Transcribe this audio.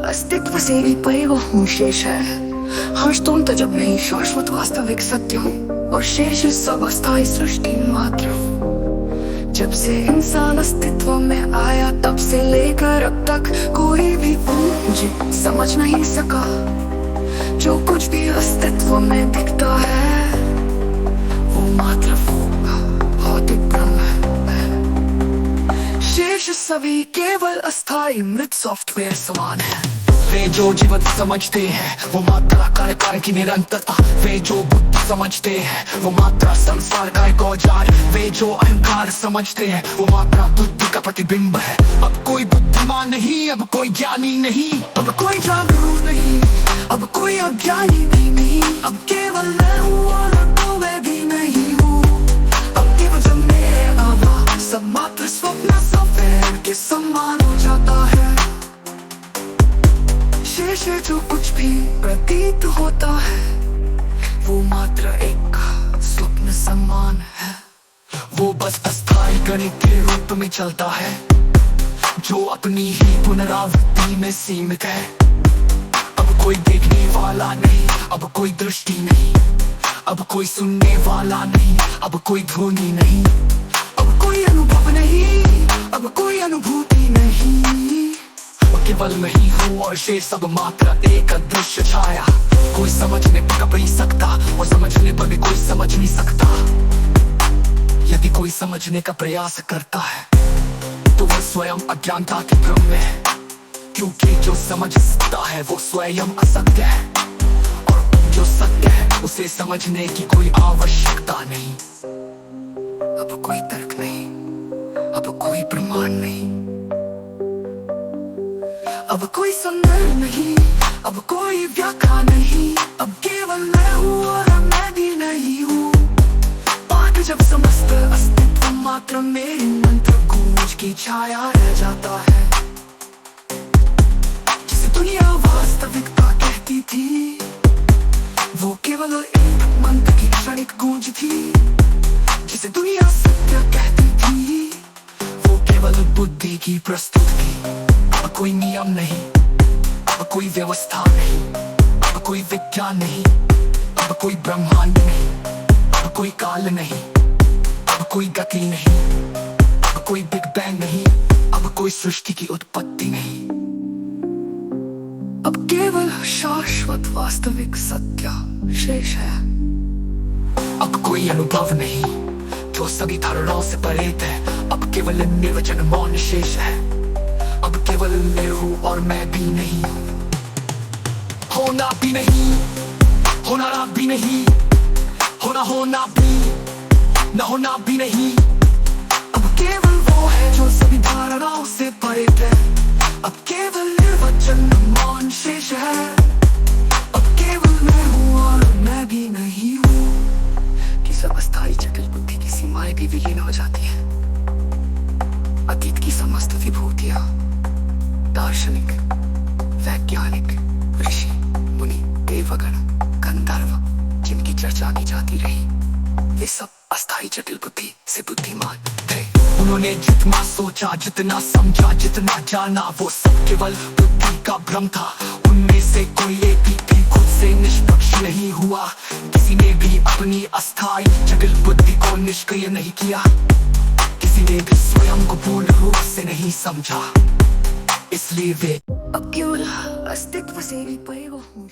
अस्तित्व से भी परे वो हूँ शेष है। हर्ष तुम तो जब नहीं शाश्वत वास्तविक सत्य हूँ, और शेष सब अस्थायी सृष्टि मात्र। जब से इंसान अस्तित्व में आया तब से लेकर अब तक कोई भी मुझे समझ नहीं सका। जो कुछ भी अस्तित्व में दिखता है वो मात्र भौतिक भ्रम है। शेष सभी केवल अस्थायी मृत सॉफ्टवेयर समान है। वे जो जीवन समझते हैं वो मात्रा कार्य की निरंतरता। वे जो बुद्धि समझते हैं वो मात्रा संसार का एक औजार। वे जो अहंकार समझते हैं वो मात्रा बुद्धि का प्रतिबिंब है। अब कोई बुद्धिमान नहीं, अब कोई ज्ञानी नहीं, अब कोई जागरूक नहीं, अब कोई अज्ञानी भी नहीं। अब केवल मैं हूँ और तो मैं भी नहीं हूँ। अब केवल जब मैं आवा सब मात्र स्वप्न सफेद के समान हो जाता है। शेष जो कुछ भी प्रतीत होता है वो मात्र एक स्वप्न समान है। वो बस अस्थायी गणित के रूप में चलता है जो अपनी ही पुनरावृत्ति में सीमित है। अब कोई देखने वाला नहीं, अब कोई दृष्टि नहीं, अब कोई सुनने वाला नहीं, अब कोई ध्वनि नहीं, अब कोई अनुभव नहीं, अब कोई अनुभूति नहीं। केवल मैं ही हूँ और शेष सब मात्र एक अदृश्य छाया। कोई समझने पर नहीं सकता और समझने पर भी कोई समझ नहीं सकता। यदि कोई समझने का प्रयास करता है तो वह स्वयं अज्ञानता के भ्रम में है, क्योंकि जो समझ सकता है वो स्वयं असत्य है, और जो सत्य है उसे समझने की कोई आवश्यकता नहीं। अब कोई तर्क नहीं, अब कोई प्रमाण नहीं, अब कोई संदर्भ नहीं, अब कोई व्याख्या नहीं। अब केवल मैं हूँ और मैं भी नहीं हूँ। पाठ जब समस्त अस्तित्व मात्र मेरे मंत्र गूंज की छाया रह जाता है। जिसे दुनिया वास्तविकता कहती थी वो केवल एक मंत्र की क्षणिक गूंज थी। जिसे दुनिया सत्य कहती थी वो केवल बुद्धि की प्रस्तुति। अब कोई नियम नहीं, अब कोई व्यवस्था नहीं, अब कोई विज्ञान नहीं, अब कोई ब्रह्मांड नहीं, अब कोई काल नहीं, अब कोई गति नहीं, अब कोई बिग बैंग नहीं, अब कोई सृष्टि की उत्पत्ति नहीं। अब केवल शाश्वत वास्तविक सत्य शेष है। अब कोई अनुभव नहीं जो सभी धारणाओं से परे है। अब केवल निर्वचन मौन शेष है। अब केवल मैं हूँ और मैं भी नहीं हूँ। होना भी नहीं, होना भी नहीं, होना भी न होना भी नहीं। अब केवल वो है जो सभी धारणाओं से परे है। अब केवल निर्वचन मौन शेष है। अब केवल मैं हूँ और मैं भी नहीं हूँ। कि सब अस्थायी जटिल बुद्धि की सीमाएं भी विलीन हो जाती है। अतीत की समस्त विभूतियां, दार्शनिक, वैज्ञानिक, ऋषि, मुनि, देवगण, गंधर्व जिनकी चर्चा की जाती रही वे सब अस्थायी जटिल बुद्धि से बुद्धिमान थे। उन्होंने जितना सोचा, जितना समझा, जितना जाना वो सब केवल बुद्धि का भ्रम था। उनमें से कोई एक भी खुद से निष्पक्ष नहीं हुआ। किसी ने भी अपनी अस्थायी जटिल बुद्धि को निष्क्रिय नहीं किया। किसी ने भी स्वयं को पूर्ण रूप से नहीं समझा। इसलिए वे अब केवल अस्तित्व से भी परे वो हूँ।